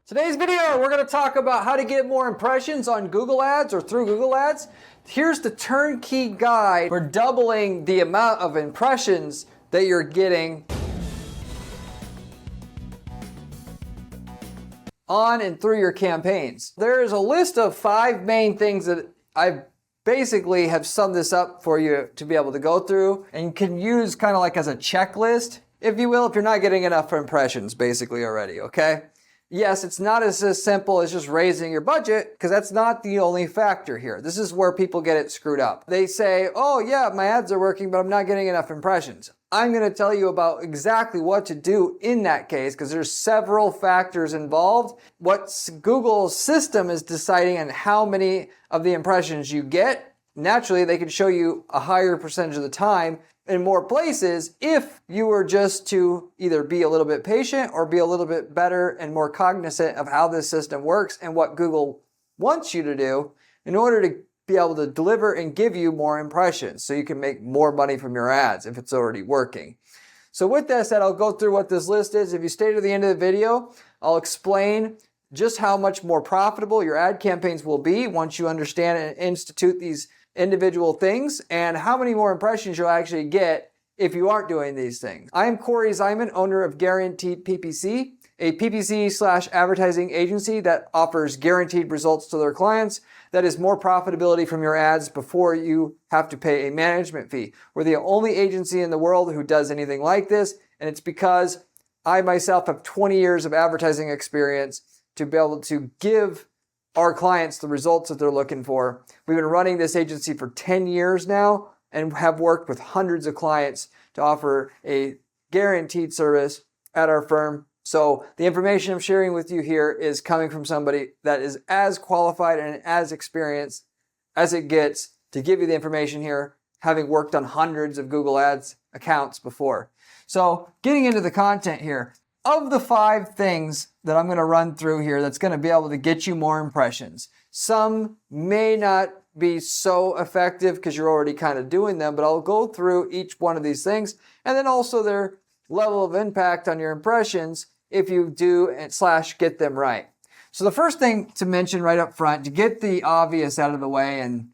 Today's video, we're going to talk about how to get more impressions on Google Ads or through Google Ads. Here's the turnkey guide for doubling the amount of impressions that you're getting on and through your campaigns. There is a list of 5 main things that I basically have summed this up for you to be able to go through, and you can use kind of like as a checklist, if you will, if you're not getting enough impressions basically already, okay? Yes, it's not as simple as just raising your budget, because that's not the only factor here. This is where people get it screwed up. They say, oh yeah, my ads are working, but I'm not getting enough impressions. I'm going to tell you about exactly what to do in that case, because there's several factors involved. What Google's system is deciding on how many of the impressions you get. Naturally, they can show you a higher percentage of the time in more places if you were just to either be a little bit patient or be a little bit better and more cognizant of how this system works and what Google wants you to do in order to be able to deliver and give you more impressions so you can make more money from your ads if it's already working. So with that said, I'll go through what this list is. If you stay to the end of the video, I'll explain just how much more profitable your ad campaigns will be once you understand and institute these individual things, and how many more impressions you'll actually get if you aren't doing these things. I am Corey Ziman, owner of Guaranteed PPC, a PPC/advertising agency that offers guaranteed results to their clients. That is more profitability from your ads before you have to pay a management fee. We're the only agency in the world who does anything like this, and it's because I myself have 20 years of advertising experience to be able to give our clients the results that they're looking for. We've been running this agency for 10 years now and have worked with hundreds of clients to offer a guaranteed service at our firm. So the information I'm sharing with you here is coming from somebody that is as qualified and as experienced as it gets to give you the information here, having worked on hundreds of Google Ads accounts before. So getting into the content here, of the 5 things that I'm going to run through here that's going to be able to get you more impressions, some may not be so effective because you're already kind of doing them, but I'll go through each one of these things and then also their level of impact on your impressions if you do / get them right. So the first thing to mention right up front, to get the obvious out of the way, and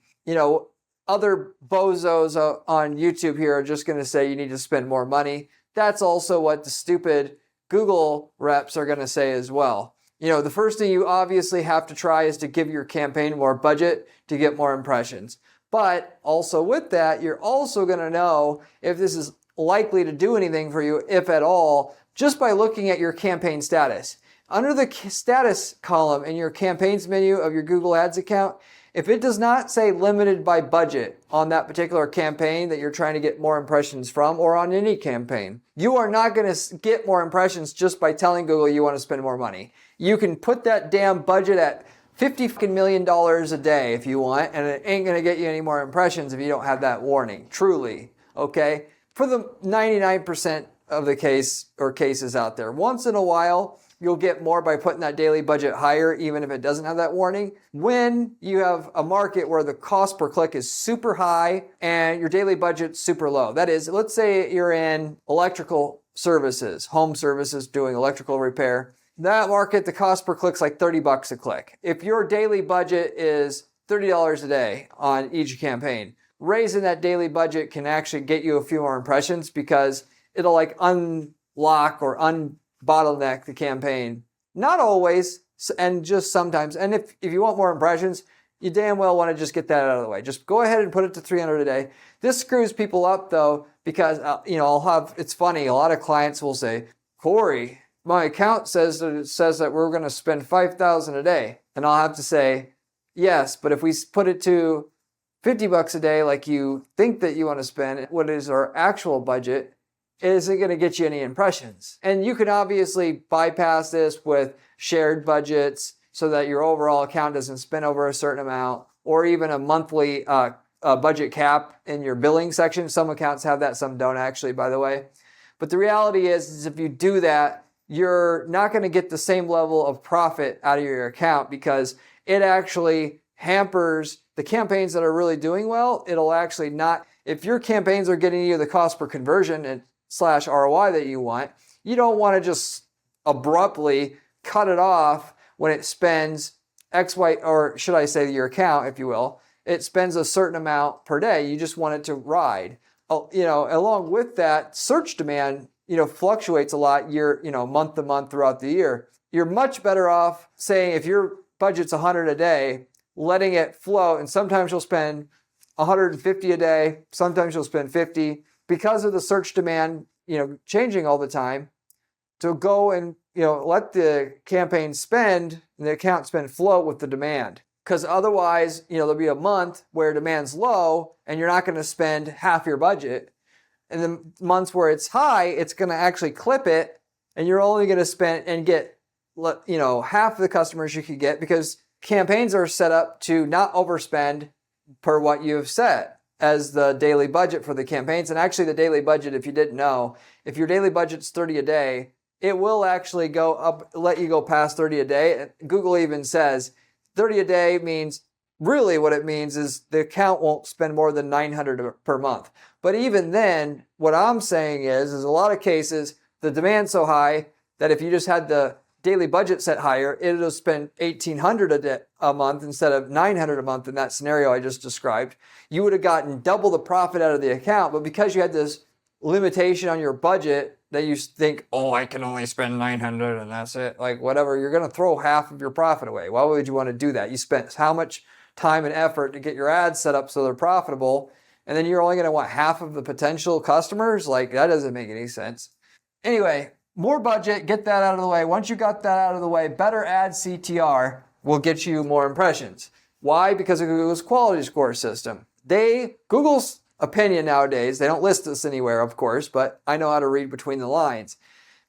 other bozos on YouTube here are just going to say you need to spend more money. That's also what the stupid Google reps are going to say as well. The first thing you obviously have to try is to give your campaign more budget to get more impressions. But also with that, you're also going to know if this is likely to do anything for you, if at all, just by looking at your campaign status. Under the status column in your campaigns menu of your Google Ads account, if it does not say limited by budget on that particular campaign that you're trying to get more impressions from, or on any campaign, you are not going to get more impressions just by telling Google you want to spend more money. You can put that damn budget at $50 million a day if you want, and it ain't going to get you any more impressions if you don't have that warning. Truly, okay? For the 99% of the cases out there. Once in a while, you'll get more by putting that daily budget higher, even if it doesn't have that warning. When you have a market where the cost per click is super high and your daily budget's super low. That is, let's say you're in electrical services, home services, doing electrical repair. That market, the cost per click's like $30 a click. If your daily budget is $30 a day on each campaign, raising that daily budget can actually get you a few more impressions because it'll like unlock or bottleneck the campaign. Not always, and just sometimes. And if you want more impressions, you damn well want to just get that out of the way. Just go ahead and put it to 300 a day. This screws people up though, because it's funny, a lot of clients will say, Corey, my account says that we're going to spend $5,000 a day. And I'll have to say, yes, but if we put it to $50 a day like you think that you want to spend, what is our actual budget, isn't going to get you any impressions. And you can obviously bypass this with shared budgets so that your overall account doesn't spend over a certain amount, or even a monthly budget cap in your billing section. Some accounts have that, some don't actually, by the way. But the reality is if you do that, you're not going to get the same level of profit out of your account because it actually hampers the campaigns that are really doing well. It'll actually not, if your campaigns are getting you the cost per conversion and / ROI that you want, you don't want to just abruptly cut it off when it spends X, Y, or should I say your account, if you will, it spends a certain amount per day. You just want it to ride. Along with that, search demand, fluctuates a lot month to month throughout the year. You're much better off saying if your budget's 100 a day, letting it flow, and sometimes you'll spend 150 a day, sometimes you'll spend 50 because of the search demand, changing all the time, to go and, let the campaign spend and the account spend float with the demand. Because otherwise, there'll be a month where demand's low and you're not going to spend half your budget. And the months where it's high, it's going to actually clip it, and you're only going to spend and get, half the customers you could get, because campaigns are set up to not overspend per what you've set as the daily budget for the campaigns. And actually the daily budget, if you didn't know, if your daily budget's 30 a day, it will actually go up, let you go past 30 a day. Google even says 30 a day means, really what it means is the account won't spend more than 900 per month. But even then, what I'm saying is a lot of cases, the demand's so high that if you just had the daily budget set higher, it'll spend 1,800 a month instead of 900 a month in that scenario I just described. You would have gotten double the profit out of the account, but because you had this limitation on your budget that you think, I can only spend 900 and that's it, like whatever, you're going to throw half of your profit away. Why would you want to do that? You spent how much time and effort to get your ads set up so they're profitable, and then you're only going to want half of the potential customers? Like, that doesn't make any sense. Anyway, more budget, get that out of the way. Once you got that out of the way, better Ad CTR will get you more impressions. Why? Because of Google's quality score system. Google's opinion nowadays, they don't list this anywhere, of course, but I know how to read between the lines.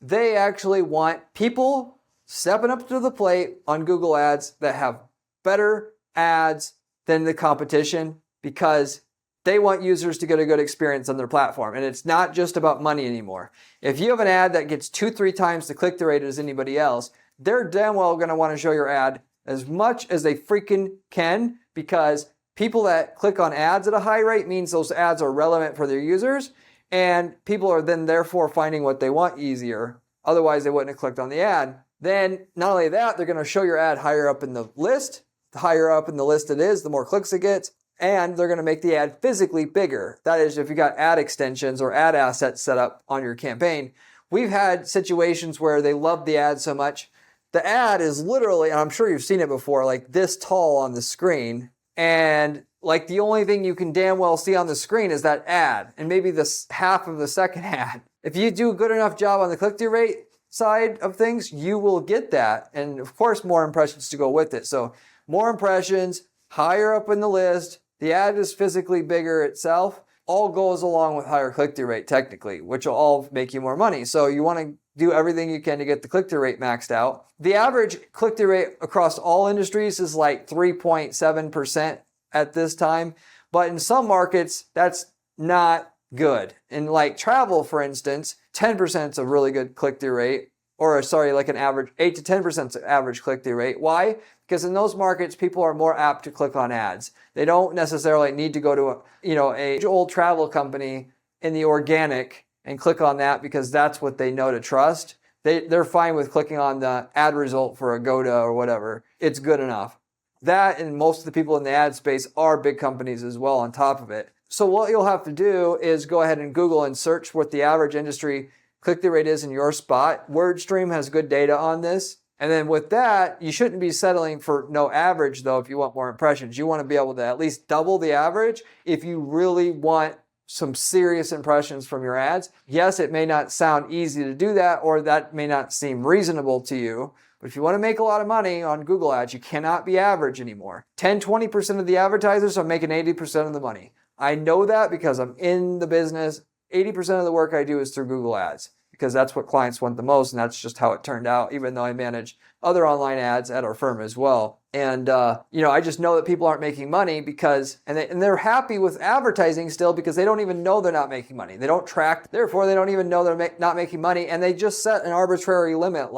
They actually want people stepping up to the plate on Google Ads that have better ads than the competition, because they want users to get a good experience on their platform. And it's not just about money anymore. If you have an ad that gets 2-3 times the click-through rate as anybody else, they're damn well going to want to show your ad as much as they freaking can, because people that click on ads at a high rate means those ads are relevant for their users, and people are then therefore finding what they want easier. Otherwise, they wouldn't have clicked on the ad. Then, not only that, they're going to show your ad higher up in the list. The higher up in the list it is, the more clicks it gets. And they're going to make the ad physically bigger. That is, if you got ad extensions or ad assets set up on your campaign. We've had situations where they love the ad so much. The ad is literally, and I'm sure you've seen it before, like this tall on the screen. And like the only thing you can damn well see on the screen is that ad, and maybe this half of the second ad. If you do a good enough job on the click-through rate side of things, you will get that. And of course, more impressions to go with it. So more impressions, higher up in the list, the ad is physically bigger itself, all goes along with higher click-through rate technically, which will all make you more money. So you want to do everything you can to get the click-through rate maxed out. The average click-through rate across all industries is like 3.7% at this time. But in some markets, that's not good. In like travel, for instance, 10% is a really good click-through rate. Like an average 8 to 10% average click-through rate. Why? Because in those markets, people are more apt to click on ads. They don't necessarily need to go to a old travel company in the organic and click on that because that's what they know to trust. They're fine with clicking on the ad result for a Goda or whatever. It's good enough. That, and most of the people in the ad space are big companies as well on top of it. So what you'll have to do is go ahead and Google and search what the average industry click-through rate is in your spot. WordStream has good data on this. And then with that, you shouldn't be settling for no average though if you want more impressions. You want to be able to at least double the average if you really want some serious impressions from your ads. Yes, it may not sound easy to do that, or that may not seem reasonable to you. But if you want to make a lot of money on Google Ads, you cannot be average anymore. 10-20% of the advertisers are making 80% of the money. I know that because I'm in the business. 80% of the work I do is through Google Ads because that's what clients want the most, and that's just how it turned out, even though I manage other online ads at our firm as well. And, I just know that people aren't making money because, and they're happy with advertising still because they don't even know they're not making money. They don't track, therefore they don't even know they're not making money, and they just set an arbitrary limit,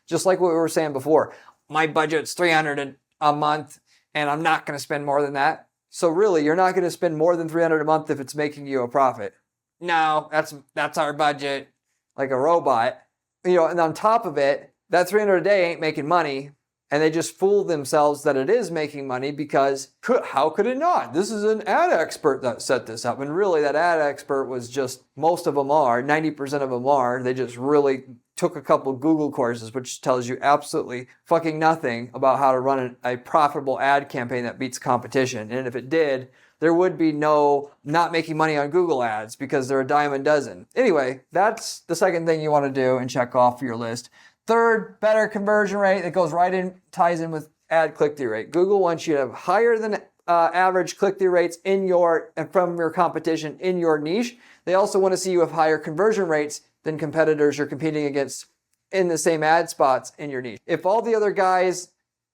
just like what we were saying before. My budget's $300 a month, and I'm not going to spend more than that. So really, you're not going to spend more than $300 a month if it's making you a profit. No, that's our budget, like a robot. And on top of it, that $300 a day ain't making money And they just fool themselves that it is making money because how could it not? This is an ad expert that set this up. And really that ad expert was just, most of them are, 90% of them are. They just really took a couple Google courses, which tells you absolutely fucking nothing about how to run a profitable ad campaign that beats competition. And if it did, there would be no not making money on Google ads because they're a dime a dozen. Anyway, that's the second thing you want to do and check off your list. Third, better conversion rate. That goes right in, ties in with ad click-through rate. Google wants you to have higher than average click-through rates from your competition in your niche. They also want to see you have higher conversion rates than competitors you're competing against in the same ad spots in your niche. If all the other guys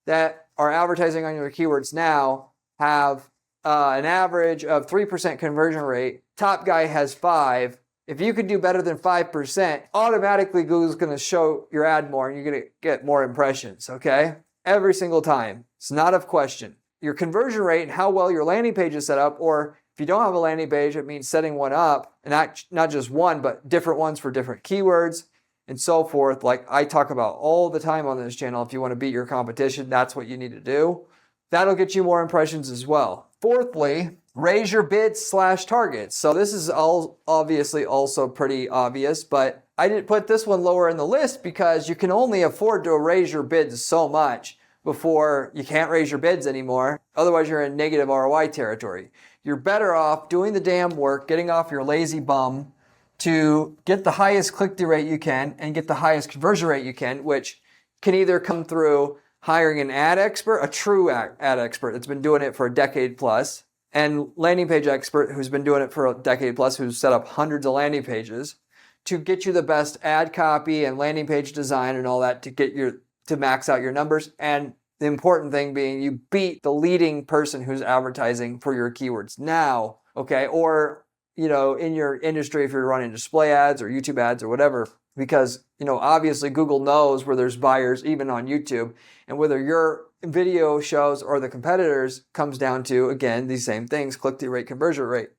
that are advertising on your keywords now have an average of 3% conversion rate, top guy has 5%. If you could do better than 5%, automatically Google's going to show your ad more and you're going to get more impressions, okay? Every single time. It's not a question. Your conversion rate and how well your landing page is set up, or if you don't have a landing page, it means setting one up, and not just one, but different ones for different keywords and so forth, like I talk about all the time on this channel. If you want to beat your competition, that's what you need to do. That'll get you more impressions as well. Fourthly, raise your bids/targets. So this is all obviously also pretty obvious, but I didn't put this one lower in the list because you can only afford to raise your bids so much before you can't raise your bids anymore. Otherwise, you're in negative ROI territory. You're better off doing the damn work, getting off your lazy bum to get the highest click-through rate you can and get the highest conversion rate you can, which can either come through hiring an ad expert, a true ad expert that's been doing it for a decade plus, and landing page expert who's been doing it for a decade plus, who's set up hundreds of landing pages to get you the best ad copy and landing page design and all that to max out your numbers. And the important thing being you beat the leading person who's advertising for your keywords now, okay? Or, in your industry, if you're running display ads or YouTube ads or whatever, because, obviously Google knows where there's buyers even on YouTube, and whether your video shows or the competitors comes down to, again, these same things, click-through rate, conversion rate.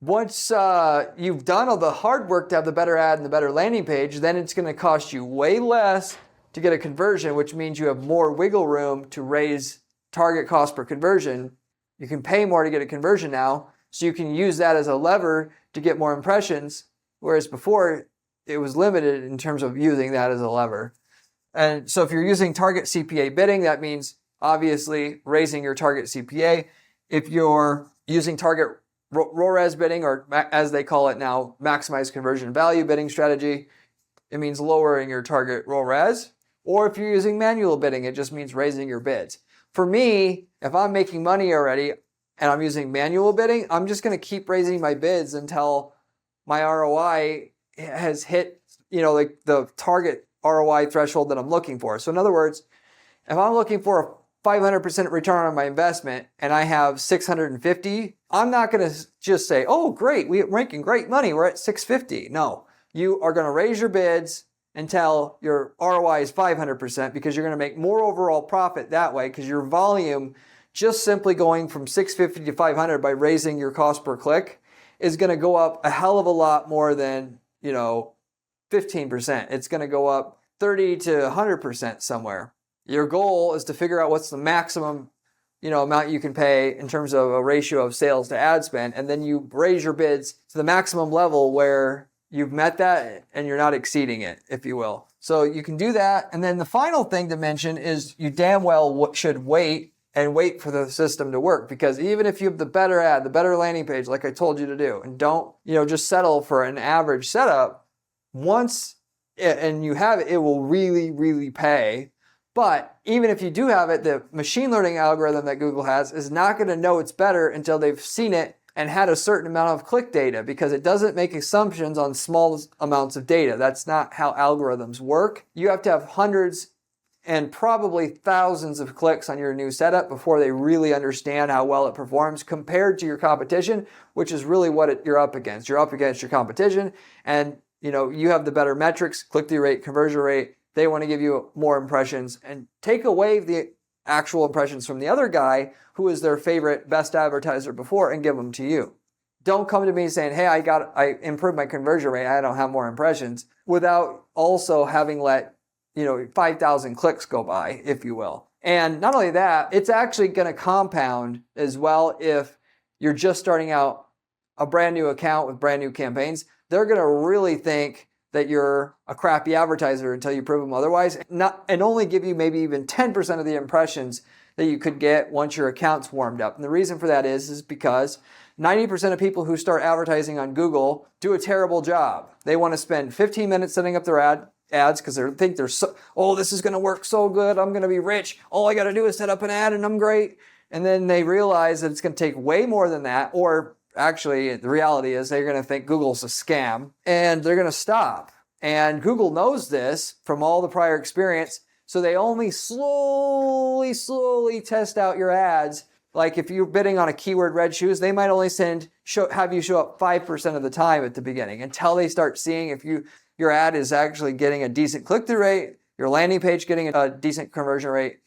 Once you've done all the hard work to have the better ad and the better landing page, then it's going to cost you way less to get a conversion, which means you have more wiggle room to raise target cost per conversion. You can pay more to get a conversion now, so you can use that as a lever to get more impressions, whereas before it was limited in terms of using that as a lever. And so if you're using target CPA bidding, that means obviously raising your target CPA. If you're using target ROAS bidding, or as they call it now, maximize conversion value bidding strategy, it means lowering your target ROAS. Or if you're using manual bidding, it just means raising your bids. For me, if I'm making money already and I'm using manual bidding, I'm just going to keep raising my bids until my ROI has hit, the target ROI threshold that I'm looking for. So in other words, if I'm looking for a 500% return on my investment and I have 650, I'm not going to just say, oh, great, we're making great money, we're at 650. No, you are going to raise your bids until your ROI is 500% because you're going to make more overall profit that way because your volume, just simply going from 650 to 500 by raising your cost per click, is going to go up a hell of a lot more than 15%. It's going to go up 30 to 100% somewhere. Your goal is to figure out what's the maximum, amount you can pay in terms of a ratio of sales to ad spend, and then you raise your bids to the maximum level where you've met that and you're not exceeding it, if you will. So you can do that. And then the final thing to mention is you damn well should wait for the system to work, because even if you have the better ad, the better landing page, like I told you to do, and don't, just settle for an average setup, once and you have it, it will really, really pay. But even if you do have it, the machine learning algorithm that Google has is not going to know it's better until they've seen it and had a certain amount of click data, because it doesn't make assumptions on small amounts of data. That's not how algorithms work. You have to have hundreds and probably thousands of clicks on your new setup before they really understand how well it performs compared to your competition, which is really what you're up against. You're up against your competition, and you have the better metrics, click-through rate, conversion rate. They want to give you more impressions and take away the actual impressions from the other guy who is their favorite best advertiser before and give them to you. Don't come to me saying, hey, I improved my conversion rate, I don't have more impressions, without also having let 5,000 clicks go by, if you will. And not only that, it's actually going to compound as well if you're just starting out a brand new account with brand new campaigns. They're going to really think that you're a crappy advertiser until you prove them otherwise, and only give you maybe even 10% of the impressions that you could get once your account's warmed up. And the reason for that is because 90% of people who start advertising on Google do a terrible job. They want to spend 15 minutes setting up their ads because they think they're this is going to work so good. I'm going to be rich. All I got to do is set up an ad and I'm great. And then they realize that it's going to take way more than that. Or actually, the reality is they're going to think Google's a scam and they're going to stop. And Google knows this from all the prior experience. So they only slowly test out your ads. Like if you're bidding on a keyword red shoes, they might only have you show up 5% of the time at the beginning until they start seeing if your ad is actually getting a decent click-through rate, your landing page getting a decent conversion rate,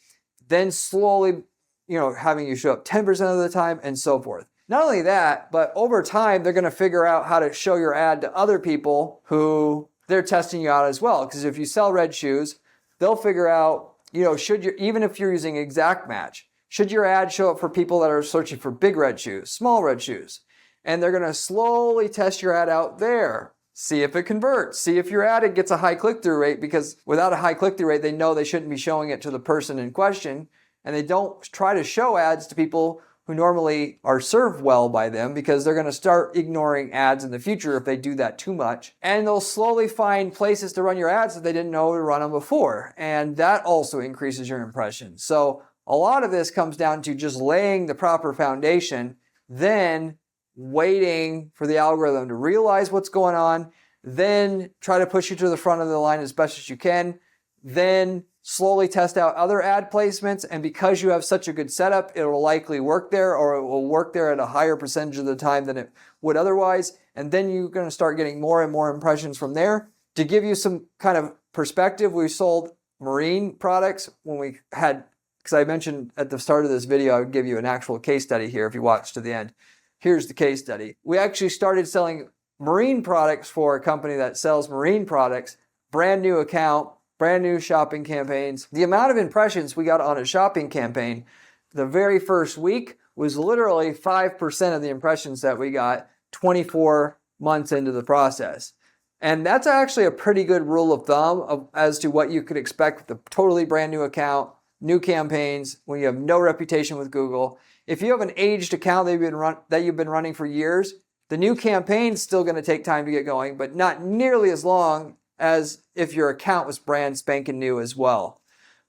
then slowly, having you show up 10% of the time and so forth. Not only that, but over time, they're going to figure out how to show your ad to other people who they're testing you out as well. Because if you sell red shoes, they'll figure out, even if you're using exact match, should your ad show up for people that are searching for big red shoes, small red shoes? And they're going to slowly test your ad out there. See if it converts. See if your ad gets a high click-through rate, because without a high click-through rate, they know they shouldn't be showing it to the person in question. And they don't try to show ads to people who normally are served well by them, because they're going to start ignoring ads in the future if they do that too much. And they'll slowly find places to run your ads that they didn't know to run them before. And that also increases your impressions. So a lot of this comes down to just laying the proper foundation, then waiting for the algorithm to realize what's going on, then try to push you to the front of the line as best as you can, then slowly test out other ad placements. And because you have such a good setup, it will likely work there, or it will work there at a higher percentage of the time than it would otherwise. And then you're going to start getting more and more impressions from there. To give you some kind of perspective, we sold marine products when we had, because I mentioned at the start of this video, I would give you an actual case study here if you watch to the end. Here's the case study. We actually started selling marine products for a company that sells marine products, brand new account, brand new shopping campaigns. The amount of impressions we got on a shopping campaign the very first week was literally 5% of the impressions that we got 24 months into the process. And that's actually a pretty good rule of thumb as to what you could expect with a totally brand new account, new campaigns, when you have no reputation with Google. If you have an aged account that you've been running for years, the new campaign's still going to take time to get going, but not nearly as long as if your account was brand spanking new as well.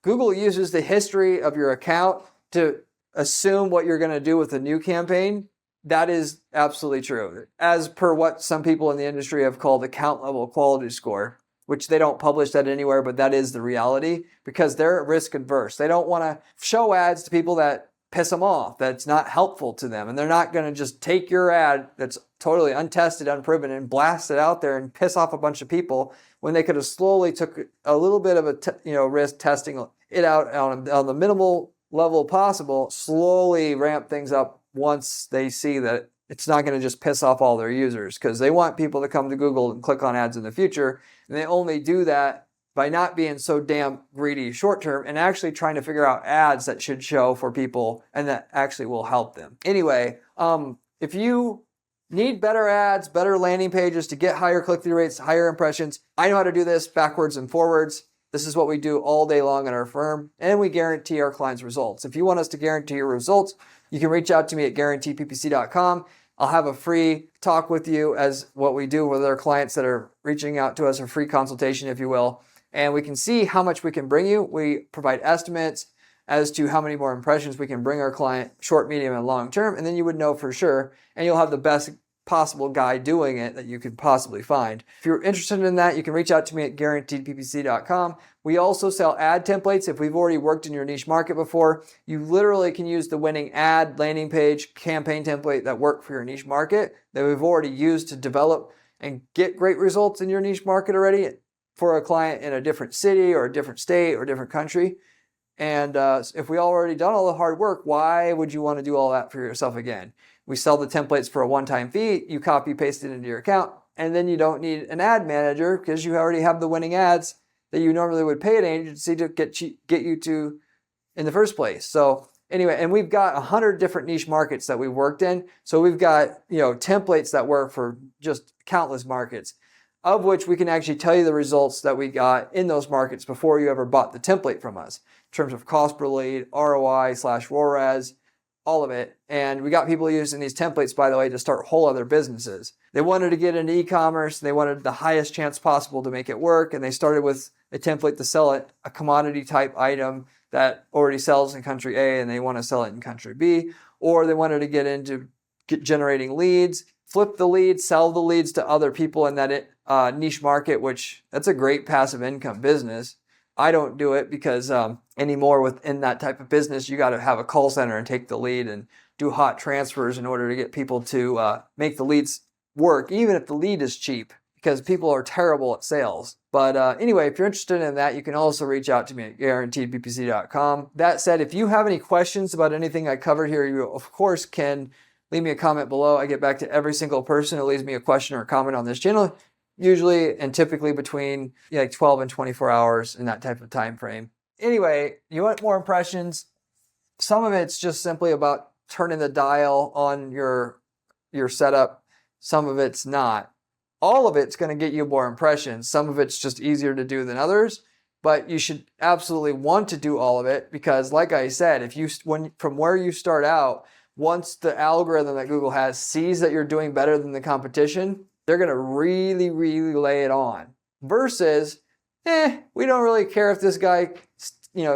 Google uses the history of your account to assume what you're going to do with a new campaign. That is absolutely true, as per what some people in the industry have called account level quality score, which they don't publish that anywhere, but that is the reality, because they're risk adverse. They don't want to show ads to people that piss them off, that's not helpful to them. And they're not going to just take your ad that's totally untested, unproven, and blast it out there and piss off a bunch of people, when they could have slowly took a little bit of a risk testing it out on the minimal level possible, slowly ramp things up once they see that it's not going to just piss off all their users, because they want people to come to Google and click on ads in the future. And they only do that by not being so damn greedy short term and actually trying to figure out ads that should show for people and that actually will help them. Anyway, if you need better ads, better landing pages to get higher click-through rates, higher impressions, I know how to do this backwards and forwards. This is what we do all day long in our firm, and we guarantee our clients results. If you want us to guarantee your results, you can reach out to me at guaranteeppc.com. I'll have a free talk with you, as what we do with our clients that are reaching out to us, a free consultation, if you will. And we can see how much we can bring you. We provide estimates as to how many more impressions we can bring our client short, medium, and long term. And then you would know for sure, and you'll have the best possible guy doing it that you could possibly find. If you're interested in that, you can reach out to me at guaranteedppc.com. We also sell ad templates. If we've already worked in your niche market before, you literally can use the winning ad, landing page, campaign template that work for your niche market that we've already used to develop and get great results in your niche market already for a client in a different city or a different state or a different country. And if we already done all the hard work, why would you want to do all that for yourself again? We sell the templates for a one-time fee. You copy paste it into your account, and then you don't need an ad manager because you already have the winning ads that you normally would pay an agency to get you to in the first place. So anyway, and we've got 100 different niche markets that we've worked in. So we've got, templates that work for just countless markets, of which we can actually tell you the results that we got in those markets before you ever bought the template from us, in terms of cost per lead, ROI/ROAS, all of it. And we got people using these templates, by the way, to start whole other businesses. They wanted to get into e-commerce. They wanted the highest chance possible to make it work. And they started with a template to sell it, a commodity type item that already sells in country A and they want to sell it in country B. Or they wanted to get into generating leads, flip the leads, sell the leads to other people in that niche market, which that's a great passive income business. I don't do it because anymore within that type of business, you got to have a call center and take the lead and do hot transfers in order to get people to make the leads work, even if the lead is cheap, because people are terrible at sales. But anyway, if you're interested in that, you can also reach out to me at guaranteedppc.com. That said, if you have any questions about anything I covered here, you of course can leave me a comment below. I get back to every single person who leaves me a question or a comment on this channel, usually and typically between 12 and 24 hours in that type of time frame. Anyway, you want more impressions? Some of it's just simply about turning the dial on your setup. Some of it's not. All of it's going to get you more impressions. Some of it's just easier to do than others, but you should absolutely want to do all of it because, like I said, from where you start out, once the algorithm that Google has sees that you're doing better than the competition, they're going to really, really lay it on. Versus, we don't really care if this guy,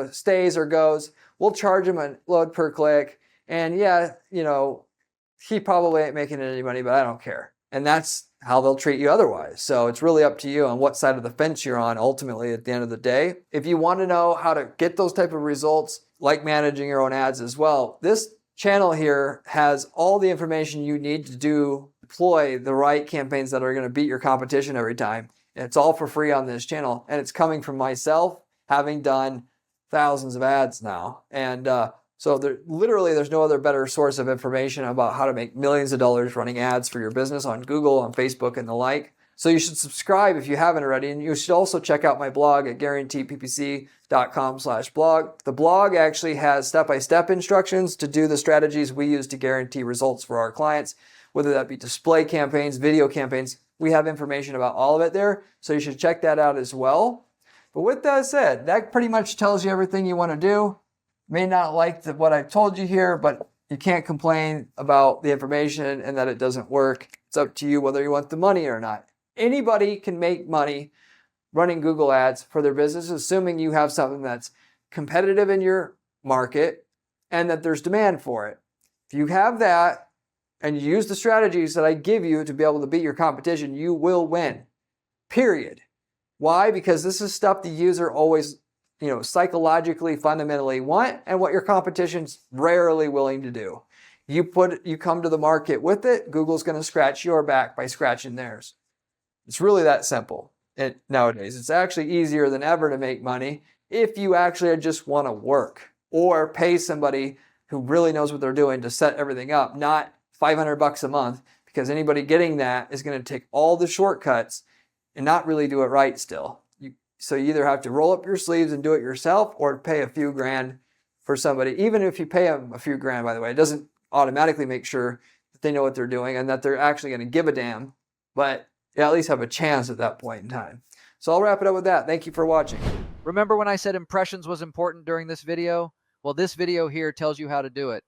stays or goes. We'll charge him a load per click, and he probably ain't making any money, but I don't care. And that's how they'll treat you otherwise. So it's really up to you on what side of the fence you're on ultimately at the end of the day. If you want to know how to get those type of results, like managing your own ads as well, this channel here has all the information you need to deploy the right campaigns that are going to beat your competition every time. And it's all for free on this channel. And it's coming from myself, having done thousands of ads now. And so there's no other better source of information about how to make millions of dollars running ads for your business on Google, on Facebook, and the like. So you should subscribe if you haven't already. And you should also check out my blog at guaranteedppc.com/blog. The blog actually has step-by-step instructions to do the strategies we use to guarantee results for our clients, whether that be display campaigns, video campaigns. We have information about all of it there. So you should check that out as well. But with that said, that pretty much tells you everything you want to do. May not like what I've told you here, but you can't complain about the information and that it doesn't work. It's up to you whether you want the money or not. Anybody can make money running Google ads for their business, assuming you have something that's competitive in your market and that there's demand for it. If you have that and you use the strategies that I give you to be able to beat your competition, you will win. Period. Why? Because this is stuff the user always psychologically, fundamentally want, and what your competition's rarely willing to do. You come to the market with it, Google's going to scratch your back by scratching theirs. It's really that simple. Nowadays, it's actually easier than ever to make money if you actually just want to work or pay somebody who really knows what they're doing to set everything up, not $500 a month, because anybody getting that is going to take all the shortcuts and not really do it right still. So you either have to roll up your sleeves and do it yourself or pay a few grand for somebody. Even if you pay them a few grand, by the way, it doesn't automatically make sure that they know what they're doing and that they're actually going to give a damn. But you at least have a chance at that point in time. So I'll wrap it up with that. Thank you for watching. Remember when I said impressions was important during this video? Well, this video here tells you how to do it.